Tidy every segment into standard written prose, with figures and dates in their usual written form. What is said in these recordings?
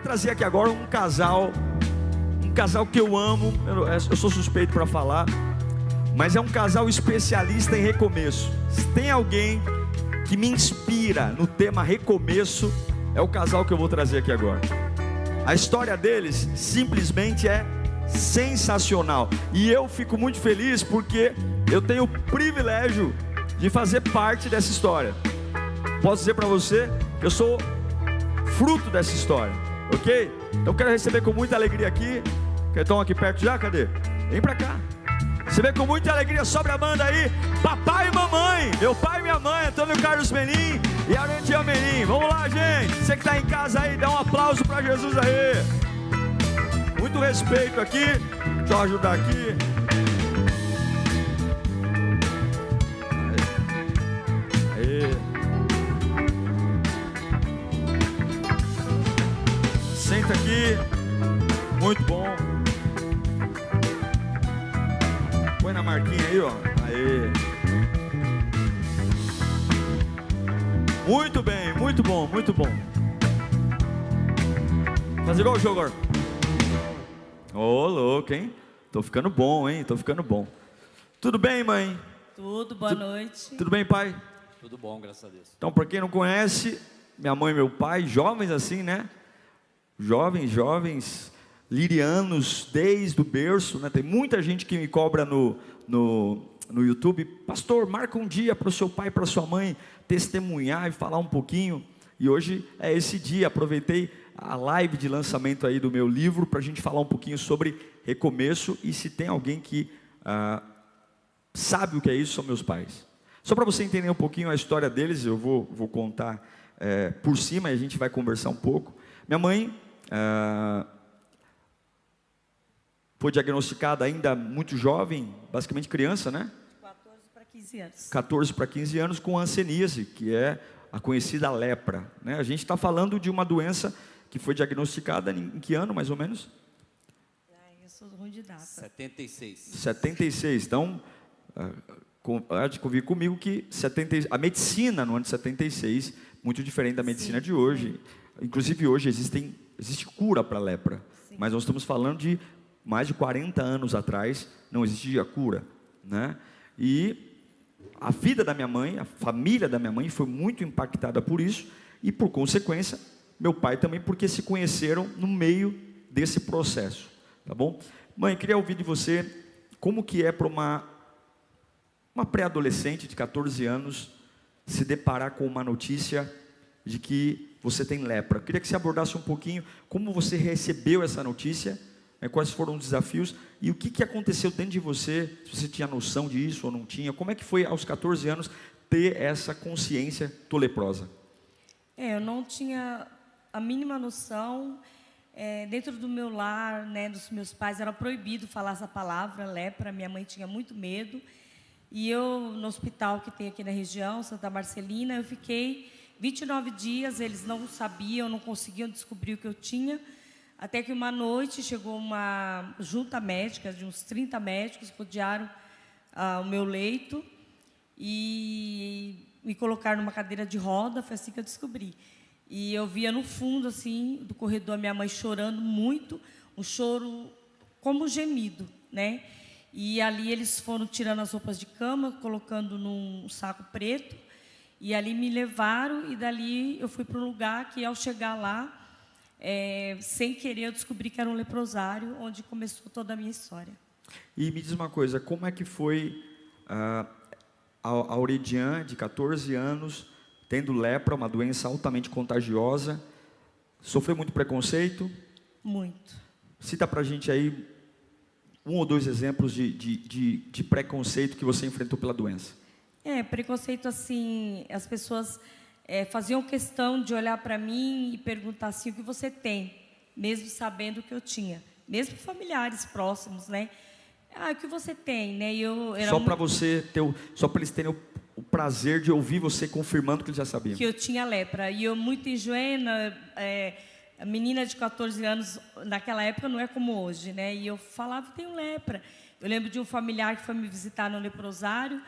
trazer aqui agora um casal que eu amo. Eu sou suspeito para falar, mas é um casal especialista em recomeço. Se tem alguém que me inspira no tema recomeço, é o casal que eu vou trazer aqui agora. A história deles simplesmente é sensacional, e eu fico muito feliz porque eu tenho o privilégio de fazer parte dessa história. Posso dizer para você que eu sou fruto dessa história, ok? Então quero receber com muita alegria aqui. Estão aqui perto já? Cadê? Vem pra cá. Receber com muita alegria sobre a banda aí, papai e mamãe, meu pai e minha mãe, Antônio Carlos Menin e Arantia Menin. Vamos lá, gente. Você que está em casa aí, dá um aplauso para Jesus aí. Muito respeito aqui. Deixa eu ajudar aqui. Aí. Senta aqui. Muito bom. Põe na marquinha aí, ó. Aê. Muito bem, muito bom, muito bom. Fazer igual o jogo agora. Ô, louco, hein? Tô ficando bom, hein? Tô ficando bom. Tudo bem, mãe? Tudo, boa noite. Tudo bem, pai? Tudo bom, graças a Deus. Então, para quem não conhece, minha mãe e meu pai, jovens assim, né? Jovens, lirianos desde o berço, né? Tem muita gente que me cobra no YouTube: pastor, marca um dia para o seu pai e para sua mãe testemunhar e falar um pouquinho. E hoje é esse dia. Aproveitei a live de lançamento aí do meu livro para a gente falar um pouquinho sobre recomeço. E se tem alguém que sabe o que é isso, são meus pais. Só para você entender um pouquinho a história deles, eu vou contar por cima e a gente vai conversar um pouco. Minha mãe foi diagnosticada ainda muito jovem, basicamente criança, né? 14 para 15 anos. 14 para 15 anos, com hanseníase, que é a conhecida lepra, né? A gente está falando de uma doença que foi diagnosticada em que ano, mais ou menos? Eu sou ruim de data. 76. 76, então, há de convir comigo que a medicina no ano de 76, muito diferente da medicina de hoje. Inclusive hoje existe cura para a lepra, sim, mas nós estamos falando de mais de 40 anos atrás, não existia cura, né? E a vida da minha mãe, a família da minha mãe foi muito impactada por isso, e por consequência, meu pai também, porque se conheceram no meio desse processo, tá bom? Mãe, queria ouvir de você, como que é para uma pré-adolescente de 14 anos se deparar com uma notícia de que você tem lepra. Queria que você abordasse um pouquinho como você recebeu essa notícia, quais foram os desafios e o que aconteceu dentro de você, se você tinha noção disso ou não tinha. Como é que foi aos 14 anos ter essa consciência, tô leprosa? Eu não tinha a mínima noção. Dentro do meu lar, né, dos meus pais, era proibido falar essa palavra, lepra. Minha mãe tinha muito medo. E eu, no hospital que tem aqui na região, Santa Marcelina, eu fiquei 29 dias, eles não sabiam, não conseguiam descobrir o que eu tinha, até que uma noite chegou uma junta médica, de uns 30 médicos, rodearam o meu leito e me colocaram numa cadeira de roda. Foi assim que eu descobri. E eu via no fundo, assim, do corredor, minha mãe chorando muito, um choro como um gemido, né? E ali eles foram tirando as roupas de cama, colocando num saco preto, e ali me levaram, e dali eu fui para um lugar que, ao chegar lá, sem querer, eu descobri que era um leprosário, onde começou toda a minha história. E me diz uma coisa, como é que foi a Aurelian, de 14 anos, tendo lepra, uma doença altamente contagiosa, sofreu muito preconceito? Muito. Cita para a gente aí um ou dois exemplos de preconceito que você enfrentou pela doença. Preconceito assim, as pessoas faziam questão de olhar para mim e perguntar assim: o que você tem? Mesmo sabendo o que eu tinha. Mesmo familiares próximos, né? O que você tem, né? E eu era só para só para eles terem o prazer de ouvir você confirmando que eles já sabiam. Que eu tinha lepra. E eu, muito ingênua, a menina de 14 anos, naquela época não é como hoje, né? E eu falava: tenho lepra. Eu lembro de um familiar que foi me visitar no leprosário,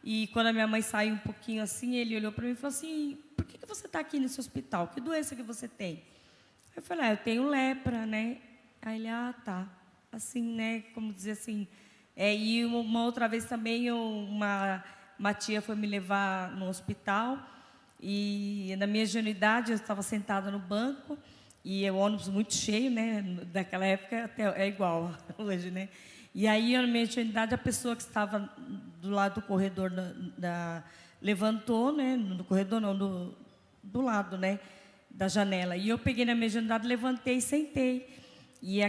e quando a minha mãe saiu um pouquinho assim, ele olhou para mim e falou assim: por que você está aqui nesse hospital? Que doença que você tem? Eu falei, eu tenho lepra, né? Aí ele, tá. Assim, né? Como dizer assim. E uma outra vez também, uma tia foi me levar no hospital. E na minha ingenuidade, eu estava sentada no banco. E o ônibus muito cheio, né? Daquela época até é igual hoje, né? E aí, na minha ingenuidade, a pessoa que estava do lado do corredor levantou, né? No corredor não, do lado, né? Da janela. E eu peguei na minha ingenuidade, levantei e sentei. E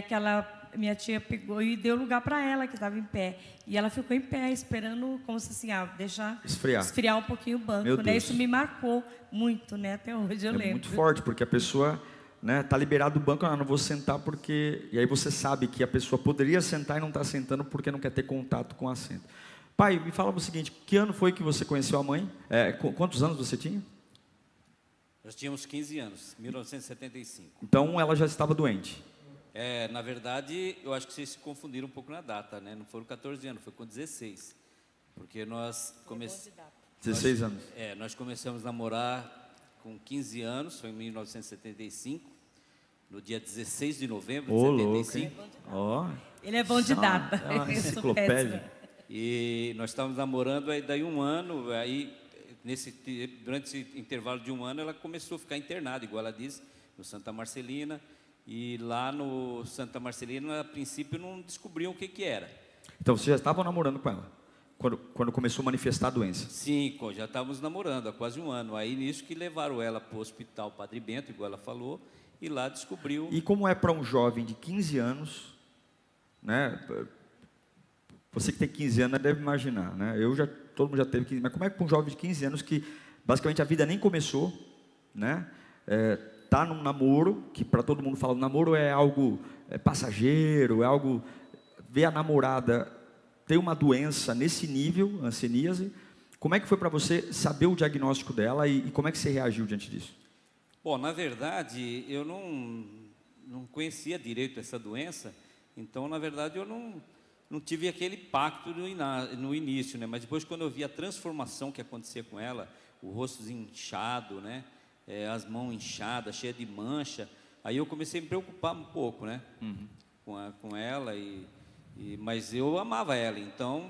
minha tia pegou e deu lugar para ela, que estava em pé. E ela ficou em pé, esperando, como se assim, deixar esfriar um pouquinho o banco. Meu né? Deus. Isso me marcou muito, né? Até hoje eu lembro. É muito forte, porque a pessoa, né, tá liberado do banco, não vou sentar porque... E aí você sabe que a pessoa poderia sentar e não está sentando porque não quer ter contato com o assento. Pai, me fala o seguinte, que ano foi que você conheceu a mãe? Quantos anos você tinha? Nós tínhamos 15 anos, 1975. Então ela já estava doente. Na verdade, eu acho que vocês se confundiram um pouco na data, né? Não foram 14 anos, foi com 16. Porque nós começamos... 16 anos. Nós começamos a namorar com 15 anos, foi em 1975, no dia 16 de novembro de 75. Ele é bom de data. É uma enciclopédia. E nós estávamos namorando, aí daí um ano, aí durante esse intervalo de um ano, ela começou a ficar internada, igual ela disse, no Santa Marcelina. E lá no Santa Marcelina, a princípio, não descobriam o que era. Então, você já estava namorando com ela, quando começou a manifestar a doença? Sim, já estávamos namorando há quase um ano. Aí, nisso que levaram ela para o hospital Padre Bento, igual ela falou, e lá descobriu... E como é para um jovem de 15 anos, né? Você que tem 15 anos deve imaginar, né? Todo mundo já teve 15, mas como é que para um jovem de 15 anos que basicamente a vida nem começou, né? Tá num namoro, que para todo mundo fala, namoro é algo passageiro, é algo... Ver a namorada ter uma doença nesse nível, hanseníase, como é que foi para você saber o diagnóstico dela e como é que você reagiu diante disso? Bom, na verdade, eu não conhecia direito essa doença, então, na verdade, eu não tive aquele impacto no início, né? Mas depois, quando eu vi a transformação que acontecia com ela, o rosto inchado, né? As mãos inchadas, cheias de mancha, aí eu comecei a me preocupar um pouco, né? Com ela, mas eu amava ela, então,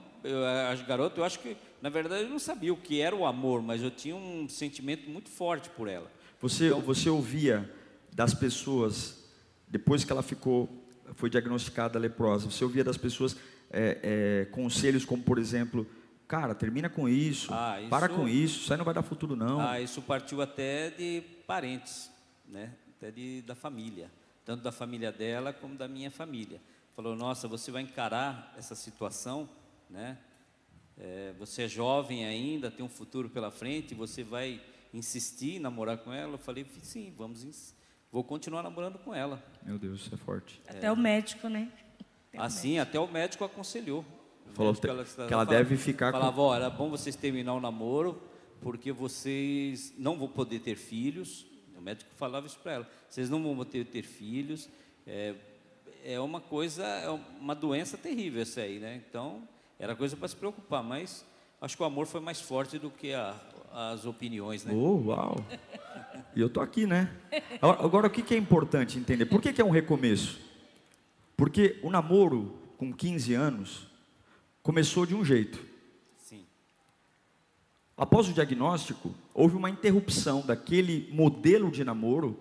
as garotas, eu acho que, na verdade, eu não sabia o que era o amor, mas eu tinha um sentimento muito forte por ela. Você ouvia das pessoas, depois que ela foi diagnosticada leprosa, você ouvia das pessoas conselhos como, por exemplo, cara, termina com isso, para com isso aí não vai dar futuro não. Isso partiu até de parentes, né? Até da família, tanto da família dela como da minha família. Falou, nossa, você vai encarar essa situação, né? Você é jovem ainda, tem um futuro pela frente, você vai insistir em namorar com ela? Eu falei, sim, vou continuar namorando com ela. Meu Deus, isso é forte. Até o médico, né? Sim, até o médico aconselhou. Falou que ela deve ficar falava, era bom vocês terminar o namoro, porque vocês não vão poder ter filhos. O médico falava isso para ela, vocês não vão poder ter filhos, é uma doença terrível essa aí, né? Então, era coisa para se preocupar, mas acho que o amor foi mais forte do que as opiniões, né? Uau! E eu tô aqui, né? Agora, o que é importante entender? Por que é um recomeço? Porque o namoro, com 15 anos, começou de um jeito. Sim. Após o diagnóstico, houve uma interrupção daquele modelo de namoro,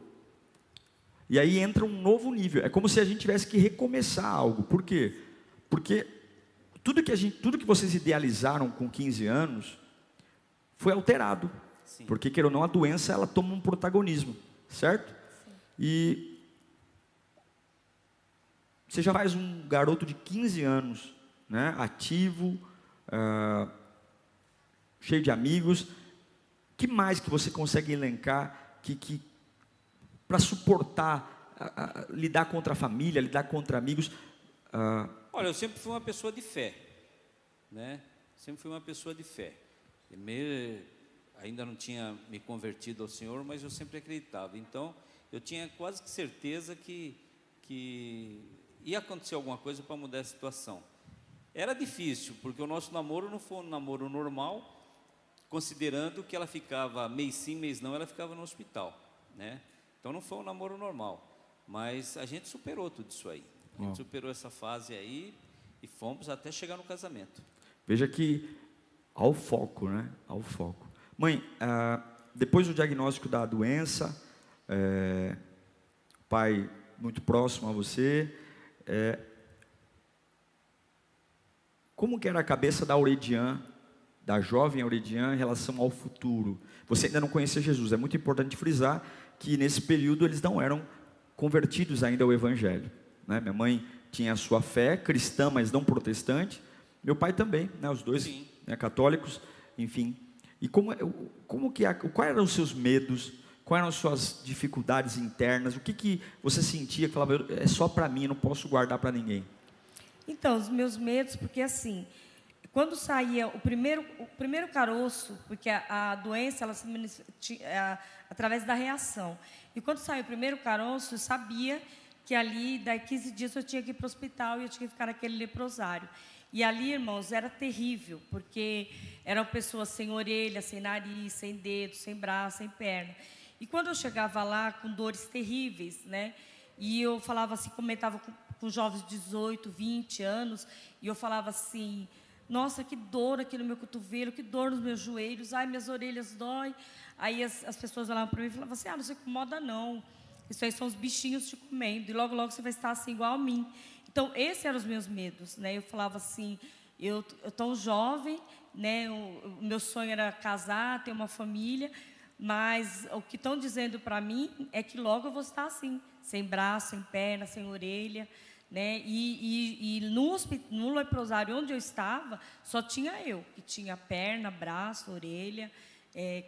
e aí entra um novo nível. É como se a gente tivesse que recomeçar algo. Por quê? Porque tudo que vocês idealizaram com 15 anos foi alterado. Sim. Porque, queira ou não, a doença ela toma um protagonismo, certo? Sim. E você já faz um garoto de 15 anos, né, ativo, cheio de amigos. Que mais que você consegue elencar que para suportar, lidar contra a família, lidar contra amigos? Olha, eu sempre fui uma pessoa de fé, né? Sempre fui uma pessoa de fé. Ainda não tinha me convertido ao Senhor, mas eu sempre acreditava. Então, eu tinha quase que certeza que ia acontecer alguma coisa para mudar a situação. Era difícil, porque o nosso namoro não foi um namoro normal, considerando que ela ficava mês sim, mês não, ela ficava no hospital, né? Então não foi um namoro normal. Mas a gente superou tudo isso aí. A gente superou essa fase aí e fomos até chegar no casamento. Veja que ao foco, né? Ao foco. Mãe, depois do diagnóstico da doença, pai muito próximo a você, como que era a cabeça da Auredian, da jovem Auredian, em relação ao futuro? Você ainda não conhecia Jesus. É muito importante frisar que nesse período eles não eram convertidos ainda ao Evangelho, né? Minha mãe tinha a sua fé cristã, mas não protestante. Meu pai também, né? Os dois, né, católicos, enfim. E quais eram os seus medos? Quais eram as suas dificuldades internas? O que você sentia que falava, é só para mim, eu não posso guardar para ninguém? Então, os meus medos, porque assim, quando saía o primeiro caroço, porque a doença ela se manifesta através da reação. E quando saiu o primeiro caroço, eu sabia que ali, daí 15 dias, eu tinha que ir para o hospital e eu tinha que ficar naquele leprosário. E ali, irmãos, era terrível, porque eram pessoas sem orelha, sem nariz, sem dedo, sem braço, sem perna. E quando eu chegava lá com dores terríveis, né? E eu falava assim, comentava com jovens de 18, 20 anos, e eu falava assim, nossa, que dor aqui no meu cotovelo, que dor nos meus joelhos, ai, minhas orelhas dói. Aí as pessoas olhavam para mim e falavam assim, não se incomoda não, isso aí são os bichinhos te comendo, e logo, logo você vai estar assim igual a mim. Então, esses eram os meus medos, né? Eu falava assim, eu tão jovem, né? O meu sonho era casar, ter uma família, mas o que estão dizendo para mim é que logo eu vou estar assim, sem braço, sem perna, sem orelha, né? E no leprosário onde eu estava, só tinha eu, que tinha perna, braço, orelha,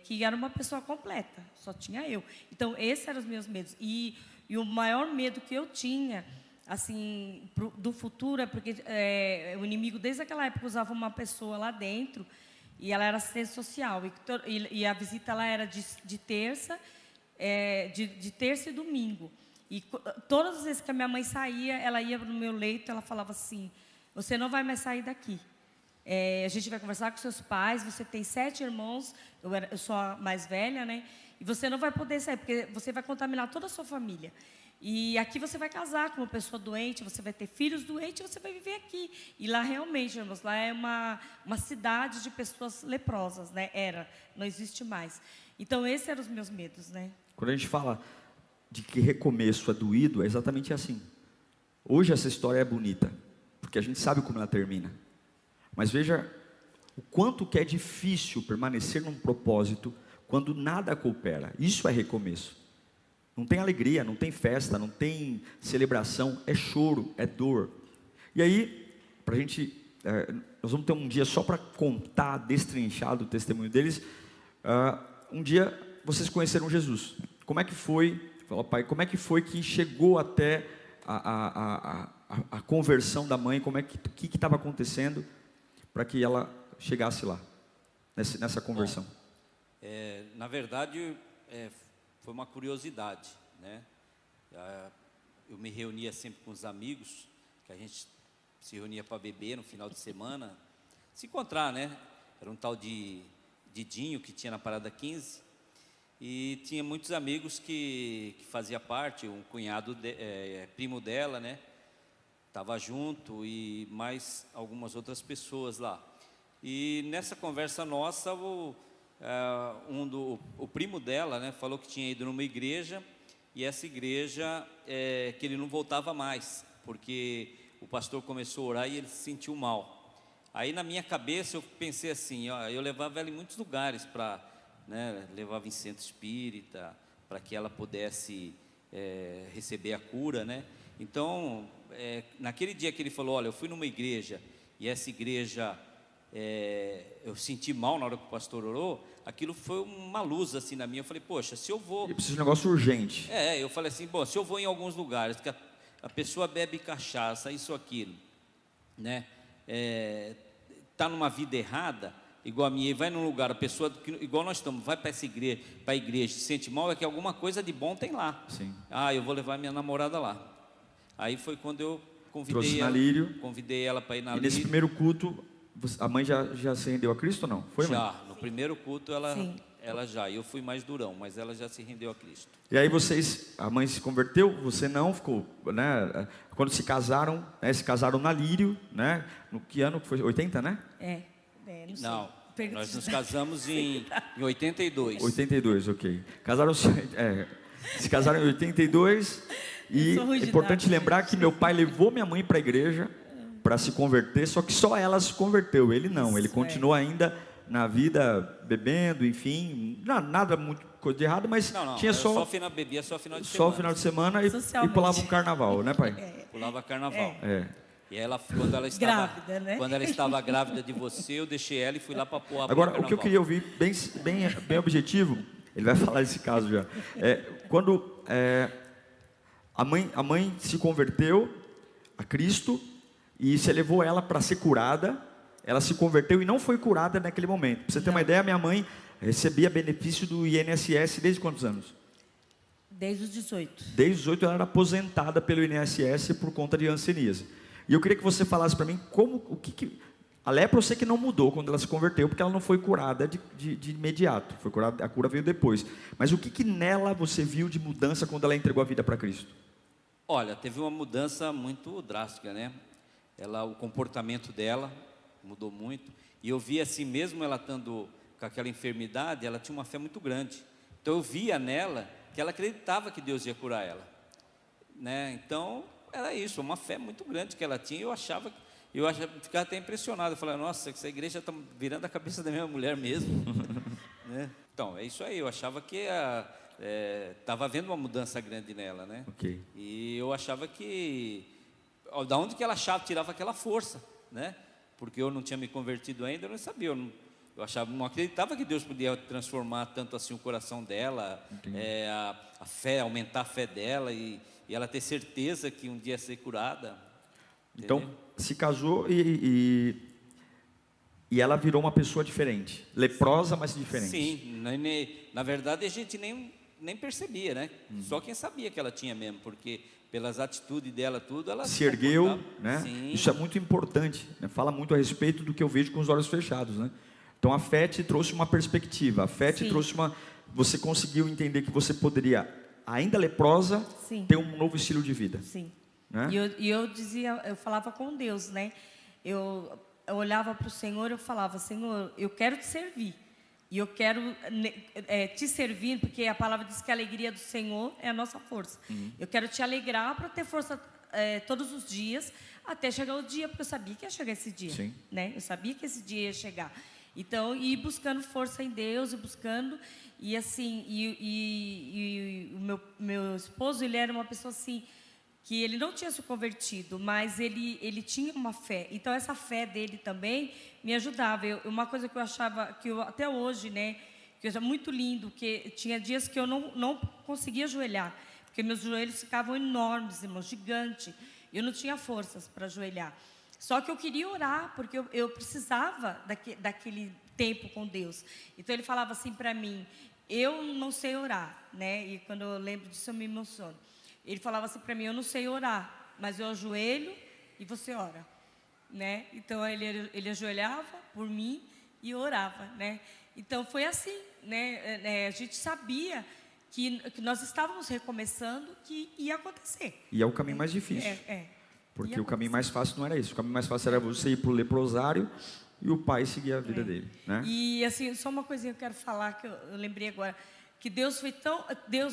que era uma pessoa completa, só tinha eu. Então, esses eram os meus medos. E o maior medo que eu tinha, assim, do futuro, é porque o inimigo, desde aquela época, usava uma pessoa lá dentro, e ela era assistente social, e a visita lá era de terça, de terça e domingo. E todas as vezes que a minha mãe saía, ela ia no meu leito, ela falava assim, você não vai mais sair daqui. A gente vai conversar com seus pais, você tem 7 irmãos, eu sou a mais velha, né? E você não vai poder sair, porque você vai contaminar toda a sua família. E aqui você vai casar com uma pessoa doente, você vai ter filhos doentes, você vai viver aqui. E lá realmente, irmãos, lá é uma cidade de pessoas leprosas, né? Não existe mais. Então, esses eram os meus medos, né? Quando a gente fala de que recomeço é doído, é exatamente assim. Hoje essa história é bonita, porque a gente sabe como ela termina. Mas veja o quanto que é difícil permanecer num propósito quando nada coopera. Isso é recomeço. Não tem alegria, não tem festa, não tem celebração, é choro, é dor. E aí, para a gente, nós vamos ter um dia só para contar, destrinchar o testemunho deles. Um dia vocês conheceram Jesus. Como é que foi? Fala, pai, como é que foi que chegou até a conversão da mãe? Como é que estava acontecendo para que ela chegasse lá, nessa conversão? Bom, na verdade, foi uma curiosidade, né? Eu me reunia sempre com os amigos, que a gente se reunia para beber no final de semana, se encontrar, né? Era um tal de Dinho que tinha na Parada 15, e tinha muitos amigos que fazia parte, um cunhado, primo dela, né? Estava junto, e mais algumas outras pessoas lá. E nessa conversa nossa, o primo dela, né, falou que tinha ido numa igreja, e essa igreja, que ele não voltava mais, porque o pastor começou a orar e ele se sentiu mal. Aí na minha cabeça eu pensei assim, eu levava ela em muitos lugares para, né, levava em centro espírita, para que ela pudesse receber a cura, né? Então, naquele dia que ele falou, olha, eu fui numa igreja, e essa igreja, eu senti mal na hora que o pastor orou, aquilo foi uma luz assim na minha. Eu falei, poxa, se eu vou... Eu preciso de um negócio urgente. Eu falei assim, bom, se eu vou em alguns lugares, que a pessoa bebe cachaça, isso, aquilo, né? Tá numa vida errada, igual a minha, e vai num lugar, a pessoa, igual nós estamos, vai para a igreja, se sente mal, é que alguma coisa de bom tem lá. Sim. Eu vou levar minha namorada lá. Aí foi quando eu convidei ela para ir na Lírio. E nesse primeiro culto, a mãe já se rendeu a Cristo ou não? Foi, mãe? Já, no primeiro culto ela ela já. Eu fui mais durão, mas ela já se rendeu a Cristo. E aí a mãe se converteu, você não ficou, né? Quando se casaram, né? Se casaram na Lírio, né? No que ano que foi? 80, né? Não sei. Não, Pergunta nós de nos idade. casamos em 82. 82, ok. Se casaram em 82 e Eu sou ruim é de importante idade, lembrar gente. que meu pai levou minha mãe para a igreja para se converter, só que só ela se converteu, ele não, ele Isso, continuou ainda na vida bebendo, enfim, nada muito coisa de errado, mas Não, tinha só bebia só final de só semana. o final de semana e Socialmente. pulava um carnaval, né, pai? Pulava carnaval. É. E ela, quando ela estava Grávida, né? quando ela estava grávida de você, eu deixei ela e fui lá para pôr a Agora, carnaval. o que eu queria ouvir, bem objetivo, ele vai falar desse caso já. Quando a mãe se converteu a Cristo e você levou ela para ser curada, ela se converteu e não foi curada naquele momento. Para você ter uma ideia, minha mãe recebia benefício do INSS desde quantos anos? Desde os 18. Desde os 18 ela era aposentada pelo INSS por conta de hanseníase. E eu queria que você falasse para mim a lepra eu sei que não mudou quando ela se converteu, porque ela não foi curada de imediato. Foi curada, a cura veio depois. Mas o que nela você viu de mudança quando ela entregou a vida para Cristo? Olha, teve uma mudança muito drástica, né? O comportamento dela mudou muito. E eu vi assim, mesmo ela estando com aquela enfermidade, ela tinha uma fé muito grande. Então eu via nela que ela acreditava que Deus ia curar ela, né? Então era isso, uma fé muito grande que ela tinha. Eu ficava até impressionado. Eu falava, nossa, essa igreja está virando a cabeça da minha mulher mesmo. Né? Então, é isso aí. Eu achava que estava havendo uma mudança grande nela, né? Ok. E eu achava que... da onde que ela tirava aquela força, né? Porque eu não tinha me convertido ainda, eu não sabia. Não acreditava que Deus podia transformar tanto assim o coração dela, a fé, aumentar a fé dela e ela ter certeza que um dia ia ser curada. Então, Entendeu? se casou e ela virou uma pessoa diferente. Leprosa, mas diferente. Sim, na verdade a gente nem percebia, né? Só quem sabia que ela tinha mesmo, porque pelas atitudes dela, tudo, ela Se ergueu, comportava. né? Sim. Isso é muito importante, né? Fala muito a respeito do que eu vejo com os olhos fechados, né? Então a fé te trouxe uma perspectiva, a fé te Sim. trouxe você conseguiu entender que você poderia, ainda leprosa, Sim. ter um novo estilo de vida. Sim. Né? Eu falava com Deus, né? Eu olhava para o Senhor, eu falava, Senhor, eu quero te servir. E eu quero te servir, porque a palavra diz que a alegria do Senhor é a nossa força. Eu quero te alegrar para ter força todos os dias, até chegar o dia, porque eu sabia que ia chegar esse dia. Sim. Né? Eu sabia que esse dia ia chegar. Então, ir buscando força em Deus, e assim, o meu esposo, ele era uma pessoa assim, que ele não tinha se convertido, mas ele tinha uma fé. Então, essa fé dele também me ajudava. Uma coisa que eu achava, até hoje, né, que eu achava muito lindo, que tinha dias que eu não conseguia ajoelhar, porque meus joelhos ficavam enormes, irmão, gigante. Eu não tinha forças para ajoelhar. Só que eu queria orar, porque eu precisava daquele tempo com Deus. Então, ele falava assim para mim, eu não sei orar, né? E quando eu lembro disso, eu me emociono. Ele falava assim para mim, eu não sei orar, mas eu ajoelho e você ora, né? Então, ele ajoelhava por mim e eu orava, né? Então, foi assim, né? A gente sabia que nós estávamos recomeçando, que ia acontecer. E é o caminho mais difícil. Porque Ia o caminho mais acontecer. fácil não era isso. O caminho mais fácil era você ir para o leprosário e o pai seguir a vida dele, né? E assim, só uma coisinha que eu quero falar, que eu lembrei agora, que Deus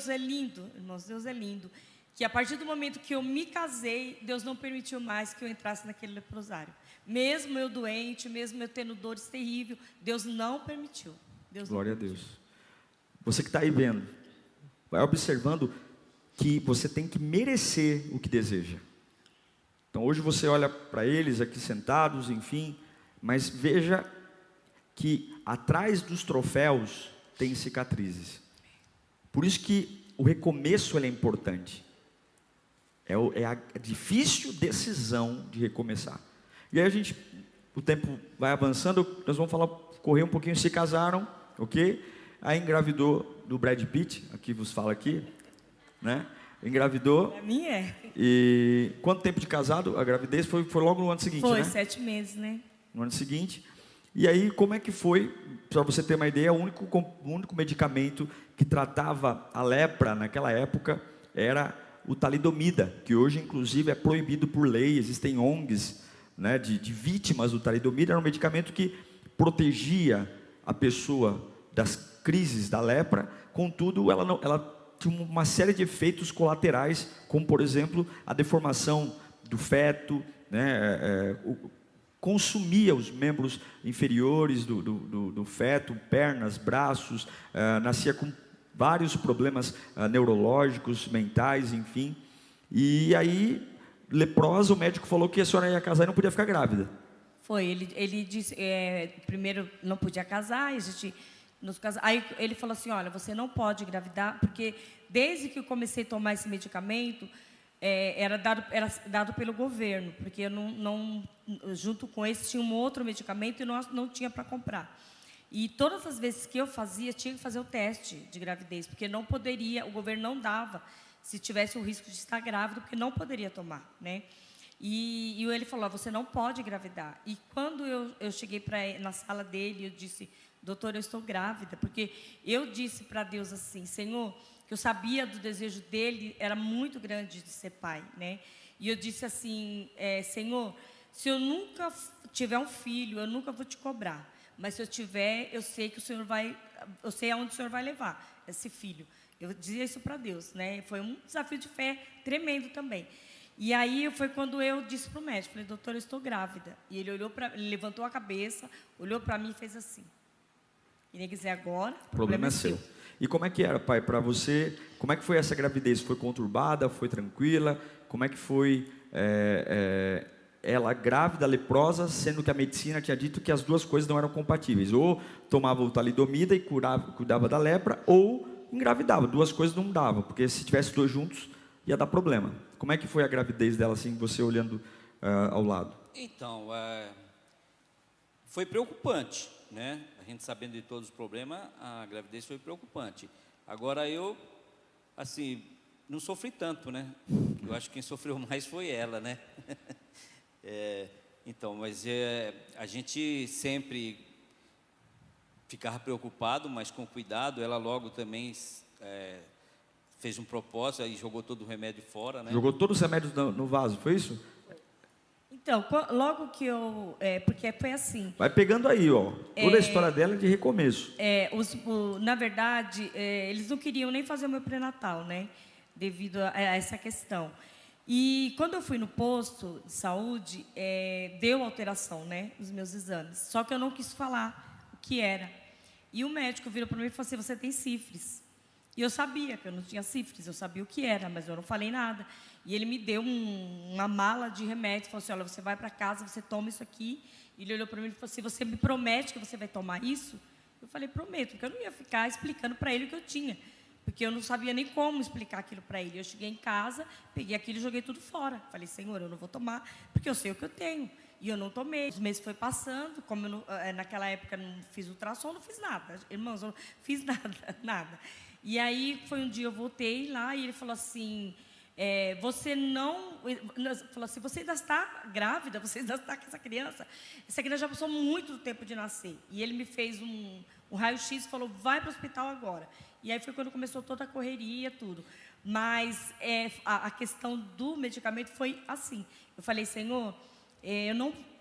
é lindo, irmãos, Deus é lindo, que a partir do momento que eu me casei, Deus não permitiu mais que eu entrasse naquele leprosário. Mesmo eu doente, mesmo eu tendo dores terríveis, Deus não permitiu. Glória a Deus. Você que está aí vendo, vai observando que você tem que merecer o que deseja. Então hoje você olha para eles aqui sentados, enfim, mas veja que atrás dos troféus tem cicatrizes. Por isso que o recomeço ele é importante. É a difícil decisão de recomeçar. E aí o tempo vai avançando, nós vamos correr um pouquinho, se casaram, ok? Aí engravidou do Brad Pitt, aqui vos fala aqui, né? Engravidou. Para mim é. E quanto tempo de casado? A gravidez foi logo no ano seguinte, Foi, né? 7 meses, né? No ano seguinte. E aí, como é que foi, para você ter uma ideia, o único medicamento que tratava a lepra naquela época era o talidomida, que hoje, inclusive, é proibido por lei. Existem ONGs, né, de vítimas do talidomida. Era um medicamento que protegia a pessoa das crises da lepra, contudo, ela tinha uma série de efeitos colaterais, como, por exemplo, a deformação do feto, né, consumia os membros inferiores do feto, pernas, braços, nascia com vários problemas neurológicos, mentais, enfim. E aí, leprosa, o médico falou que a senhora ia casar e não podia ficar grávida. Foi, ele disse, primeiro não podia casar, aí ele falou assim, olha, você não pode engravidar, porque desde que eu comecei a tomar esse medicamento, era dado pelo governo, porque eu junto com esse tinha um outro medicamento e nós não tinha para comprar. E todas as vezes que eu fazia, tinha que fazer o teste de gravidez, porque não poderia, o governo não dava, se tivesse o risco de estar grávida, porque não poderia tomar, né? E ele falou, você não pode engravidar. E quando eu cheguei na sala dele, eu disse, doutor, eu estou grávida, porque eu disse para Deus assim, Senhor, que eu sabia do desejo dele, era muito grande de ser pai, né? E eu disse assim, Senhor, se eu nunca tiver um filho, eu nunca vou te cobrar. Mas se eu tiver, eu sei que eu sei aonde o Senhor vai levar esse filho. Eu dizia isso para Deus, né? Foi um desafio de fé tremendo também. E aí foi quando eu disse para o médico, falei, doutor, eu estou grávida. E ele ele levantou a cabeça, olhou para mim e fez assim. E nem quiser agora, o problema é seu. E como é que era, pai, para você? Como é que foi essa gravidez? Foi conturbada? Foi tranquila? Como é que foi ela grávida, leprosa, sendo que a medicina tinha dito que as duas coisas não eram compatíveis? Ou tomava o talidomida e cuidava da lepra, ou engravidava. Duas coisas não davam, porque se tivesse dois juntos, ia dar problema. Como é que foi a gravidez dela, assim, você olhando ao lado? Então, foi preocupante, né? A gente sabendo de todos os problemas, a gravidez foi preocupante. Agora eu, assim, não sofri tanto, né? Eu acho que quem sofreu mais foi ela, né? Então, mas a gente sempre ficava preocupado, mas com cuidado. Ela logo também fez um propósito e jogou todo o remédio fora, né? Jogou todos os remédios no vaso, foi isso? Então, logo que porque foi assim. Vai pegando aí, ó. Toda a história dela é de recomeço. Na verdade, eles não queriam nem fazer o meu pré-natal, né? Devido a essa questão. E quando eu fui no posto de saúde, deu alteração, né? Nos meus exames. Só que eu não quis falar o que era. E o médico virou para mim e falou assim, você tem sífilis. E eu sabia que eu não tinha sífilis, eu sabia o que era, mas eu não falei nada. E ele me deu uma mala de remédio, falou assim, olha, você vai para casa, você toma isso aqui. E ele olhou para mim e falou assim, você me promete que você vai tomar isso? Eu falei, prometo, porque eu não ia ficar explicando para ele o que eu tinha. Porque eu não sabia nem como explicar aquilo para ele. Eu cheguei em casa, peguei aquilo e joguei tudo fora. Falei, Senhor, eu não vou tomar, porque eu sei o que eu tenho. E eu não tomei. Os meses foi passando, como eu naquela época não fiz ultrassom, não fiz nada. Irmãos, eu não fiz nada. E aí, foi um dia, eu voltei lá e ele falou assim, você ainda está grávida, você ainda está com essa criança já passou muito do tempo de nascer. E ele me fez um raio-x e falou, vai para o hospital agora. E aí foi quando começou toda a correria, tudo. Mas a questão do medicamento foi assim. Eu falei, Senhor, eu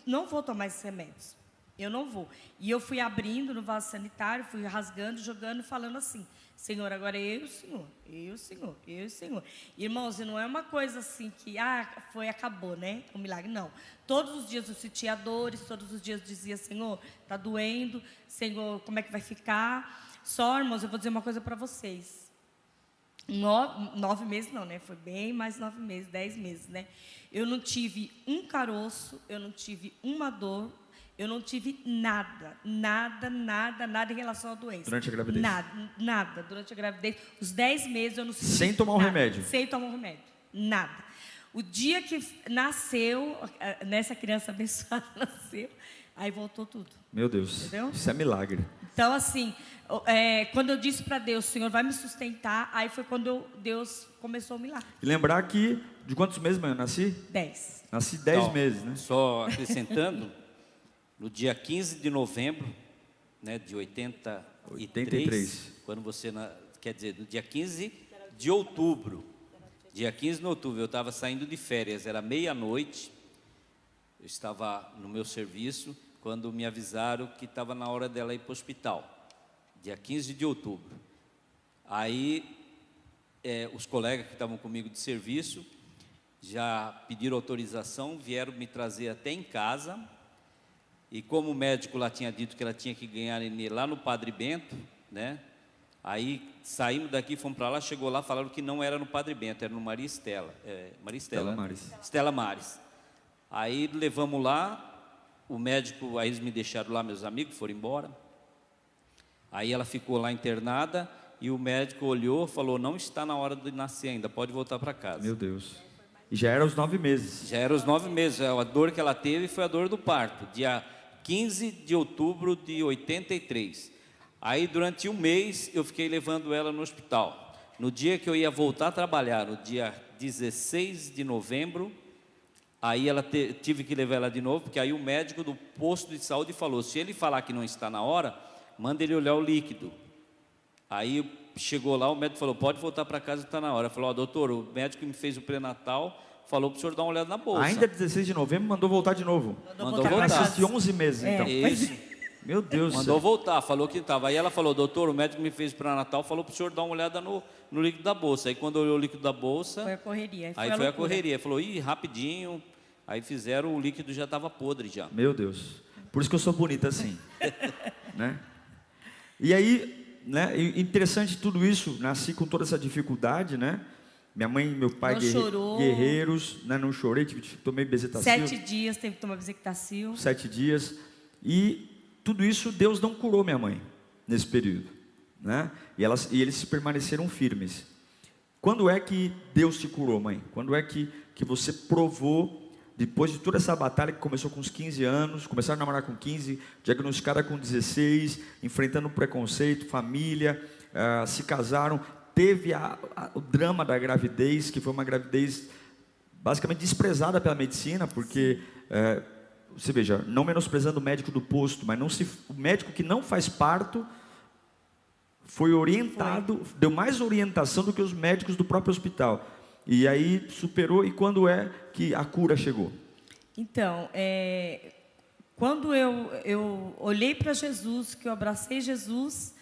não vou tomar esses remédios. Eu não vou. E eu fui abrindo no vaso sanitário, fui rasgando, jogando, falando assim, Senhor, agora eu e o Senhor, eu e o Senhor, eu e o Senhor. Irmãos, e não é uma coisa assim que, acabou, né? Um milagre, não. Todos os dias eu sentia dores, todos os dias eu dizia, Senhor, está doendo, Senhor, como é que vai ficar? Só, irmãos, eu vou dizer uma coisa para vocês. 9 meses não, né? Foi bem mais 9 meses, 10 meses, né? Eu não tive um caroço, eu não tive uma dor, eu não tive nada em relação à doença. Durante a gravidez? Nada. Durante a gravidez, os 10 meses eu não senti sem tomar o remédio? Sem tomar o remédio, nada. O dia que nasceu, nessa criança abençoada nasceu, aí voltou tudo. Meu Deus, entendeu? Isso é milagre. Então, assim, quando eu disse para Deus, o Senhor vai me sustentar, aí foi quando Deus começou o milagre. E lembrar que, de quantos meses, mãe, eu nasci? 10. Nasci 10 meses, né? Só acrescentando, no dia 15 de novembro, né, de 83, quando você, quer dizer, no dia 15 de outubro, dia 15 de outubro, eu estava saindo de férias, era meia-noite, eu estava no meu serviço, quando me avisaram que estava na hora dela ir para o hospital, dia 15 de outubro. Aí, os colegas que estavam comigo de serviço, já pediram autorização, vieram me trazer até em casa, e como o médico lá tinha dito que ela tinha que ganhar nenê lá no Padre Bento, né? Aí saímos daqui, fomos para lá, chegou lá, falaram que não era no Padre Bento, era no Maria Estela. Estela Maris. Aí levamos lá, o médico, aí eles me deixaram lá, meus amigos foram embora. Aí ela ficou lá internada, e o médico olhou, falou, não está na hora de nascer ainda, pode voltar para casa. Meu Deus. E já era os 9 meses. Já era os 9 meses, a dor que ela teve foi a dor do parto, dia 15 de outubro de 83. Aí, durante um mês, eu fiquei levando ela no hospital. No dia que eu ia voltar a trabalhar, no dia 16 de novembro, aí tive que levar ela de novo, porque aí o médico do posto de saúde falou, se ele falar que não está na hora, manda ele olhar o líquido. Aí chegou lá, o médico falou, pode voltar para casa, está na hora. Falou, doutor, o médico que me fez o pré-natal falou para o senhor dar uma olhada na bolsa. Ainda 16 de novembro, mandou voltar de novo. Mandou voltar. De 11 meses, então. Isso. Meu Deus. Mandou voltar, falou que estava. Aí ela falou, doutor, o médico que me fez o pré-natal falou para o senhor dar uma olhada no líquido da bolsa. Aí quando olhou o líquido da bolsa... Foi a correria. Aí foi a correria. Falou, rapidinho. Aí fizeram, o líquido já estava podre já. Meu Deus. Por isso que eu sou bonita assim. Né? E aí, né, interessante tudo isso, nasci com toda essa dificuldade, né? Minha mãe e meu pai guerreiros, né? Não chorei, tomei bezetacil. 7 dias teve que tomar bezetacil. 7 dias. E tudo isso Deus não curou minha mãe nesse período, né? E eles permaneceram firmes. Quando é que Deus te curou, mãe? Quando é que você provou, depois de toda essa batalha que começou com uns 15 anos, começaram a namorar com 15, diagnosticada com 16, enfrentando preconceito, família, se casaram, teve o drama da gravidez, que foi uma gravidez basicamente desprezada pela medicina, porque, você veja, não menosprezando o médico do posto, mas o médico que não faz parto foi orientado, deu mais orientação do que os médicos do próprio hospital. E aí superou, e quando é que a cura chegou? Então, quando eu olhei para Jesus, que eu abracei Jesus,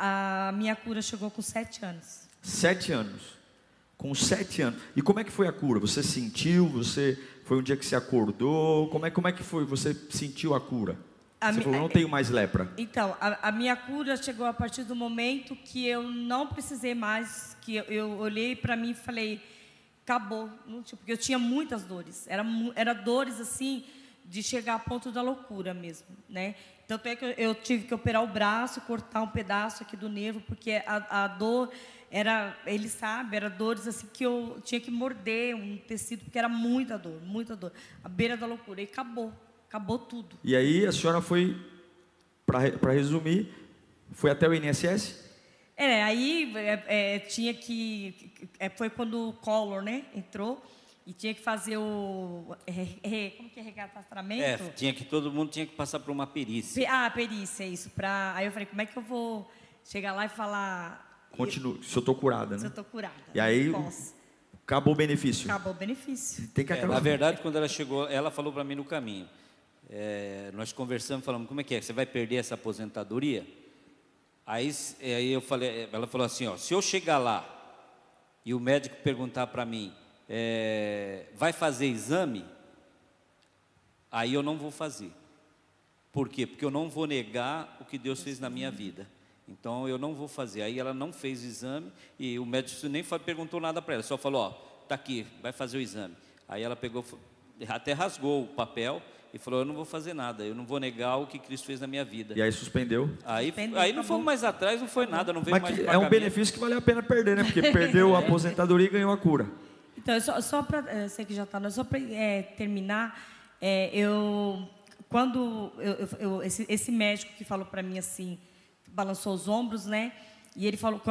a minha cura chegou com 7 anos. 7 anos. Com 7 anos. E como é que foi a cura? Você sentiu? Foi um dia que você acordou? Como é que foi? Você sentiu a cura? Você falou, não tenho mais lepra. Então, a minha cura chegou a partir do momento que eu não precisei mais, que eu olhei para mim e falei, acabou. Porque eu tinha muitas dores. Era dores assim, de chegar a ponto da loucura mesmo, né? Tanto é que eu tive que operar o braço, cortar um pedaço aqui do nervo, porque a dor era, ele sabe, era dores assim que eu tinha que morder um tecido, porque era muita dor, a beira da loucura. E acabou tudo. E aí a senhora foi, para resumir, foi até o INSS? Aí tinha que... foi quando o Collor, né, entrou, e tinha que fazer o... como que é recadastramento? Todo mundo tinha que passar por uma perícia. Perícia, isso. Aí eu falei, como é que eu vou chegar lá e falar... Continue, se eu estou curada, né? Se eu estou curada. E aí... Acabou o benefício. Acabou o benefício. Tem que acabar. Na verdade, quando ela chegou, ela falou para mim no caminho. Nós conversamos, falamos, como é que é? Você vai perder essa aposentadoria? Aí eu falei, ela falou assim, ó, se eu chegar lá e o médico perguntar para mim, vai fazer exame? Aí eu não vou fazer. Por quê? Porque eu não vou negar o que Deus fez na minha vida. Então eu não vou fazer. Aí ela não fez o exame e o médico nem perguntou nada para ela, só falou, ó, tá aqui, vai fazer o exame. Aí ela pegou, até rasgou o papel e falou, eu não vou fazer nada, eu não vou negar o que Cristo fez na minha vida. E aí suspendeu? Aí não fomos mais atrás, não foi nada, não veio mais pagamento. É um benefício que valeu a pena perder, né? Porque perdeu a aposentadoria e ganhou a cura. Então, só para, sei que já está, só para terminar, quando esse médico que falou para mim assim, balançou os ombros, né? E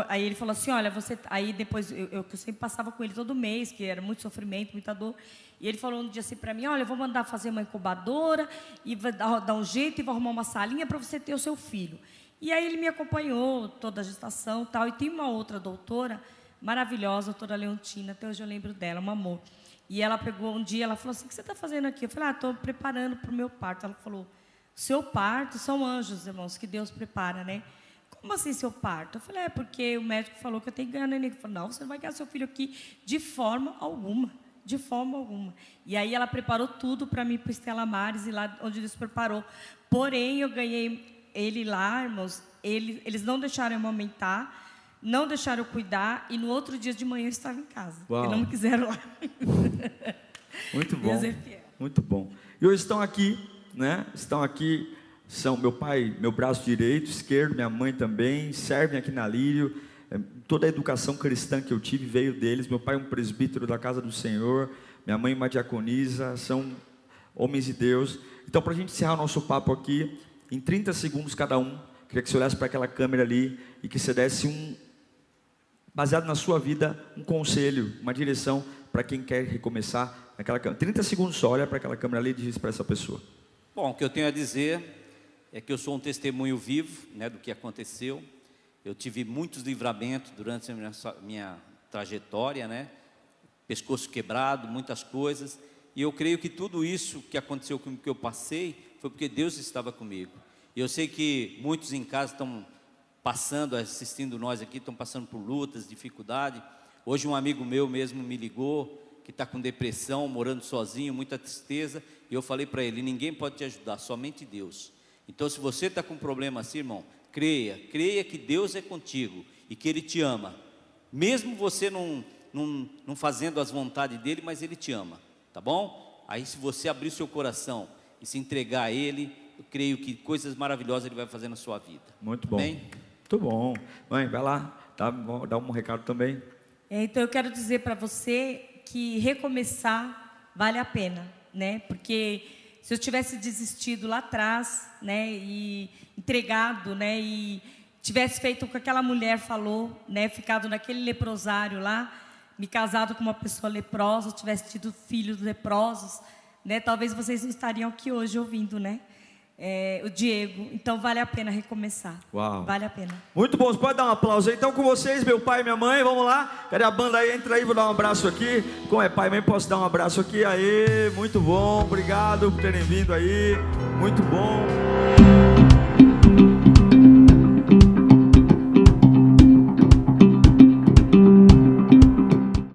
aí ele falou assim, olha, você... Aí depois, eu sempre passava com ele todo mês, que era muito sofrimento, muita dor. E ele falou um dia assim para mim, olha, eu vou mandar fazer uma incubadora, e vai dar um jeito, e vou arrumar uma salinha para você ter o seu filho. E aí ele me acompanhou toda a gestação e tal. E tem uma outra doutora maravilhosa, a doutora Leontina, até hoje eu lembro dela, um amor. E ela pegou um dia, ela falou assim, o que você está fazendo aqui? Eu falei, estou preparando para o meu parto. Ela falou, seu parto são anjos, irmãos, que Deus prepara, né? Como assim seu parto? Eu falei, porque o médico falou que eu tenho que ganhar neném. Ele falou, não, você não vai ganhar seu filho aqui de forma alguma. De forma alguma. E aí ela preparou tudo para mim, para o Estela Maris, e lá onde Deus preparou. Porém, eu ganhei ele lá, irmãos, eles não deixaram eu amamentar, não deixaram eu cuidar, e no outro dia de manhã eu estava em casa. Uau. Porque não me quiseram lá. Muito bom. Deus é fiel. Muito bom. E hoje estão aqui, né? Estão aqui, são meu pai, meu braço direito, esquerdo, minha mãe também, servem aqui na Lírio. Toda a educação cristã que eu tive veio deles. Meu pai é um presbítero da casa do Senhor, minha mãe uma diaconisa, são homens de Deus. Então, para a gente encerrar o nosso papo aqui, em 30 segundos cada um, queria que você olhasse para aquela câmera ali e que você desse baseado na sua vida, um conselho, uma direção para quem quer recomeçar naquela câmera. 30 segundos só, olha para aquela câmera ali e diz para essa pessoa. Bom, o que eu tenho a dizer é que eu sou um testemunho vivo, né, do que aconteceu. Eu tive muitos livramentos durante a minha trajetória, né? Pescoço quebrado, muitas coisas. E eu creio que tudo isso que aconteceu comigo, que eu passei, foi porque Deus estava comigo. E eu sei que muitos em casa estão passando, assistindo nós aqui, estão passando por lutas, dificuldade. Hoje um amigo meu mesmo me ligou, que está com depressão, morando sozinho, muita tristeza. E eu falei para ele, ninguém pode te ajudar, somente Deus. Então se você está com um problema assim, irmão, creia que Deus é contigo e que Ele te ama. Mesmo você não fazendo as vontades dEle, mas Ele te ama, tá bom? Aí se você abrir seu coração e se entregar a Ele, eu creio que coisas maravilhosas Ele vai fazer na sua vida. Muito bom. Bem? Muito bom. Mãe, vai lá, dá um recado também. Então eu quero dizer para você que recomeçar vale a pena, né? Porque se eu tivesse desistido lá atrás, né, e entregado, né, e tivesse feito o que aquela mulher falou, né, ficado naquele leprosário lá, me casado com uma pessoa leprosa, tivesse tido filhos leprosos, né, talvez vocês não estariam aqui hoje ouvindo, né? O Diego. Então vale a pena recomeçar. Uau. Vale a pena. Muito bom, você pode dar um aplauso aí. Então com vocês, meu pai e minha mãe, vamos lá. Cadê a banda aí? Entra aí, vou dar um abraço aqui. Como é pai e mãe, posso dar um abraço aqui? Aê, muito bom, obrigado por terem vindo aí. Muito bom.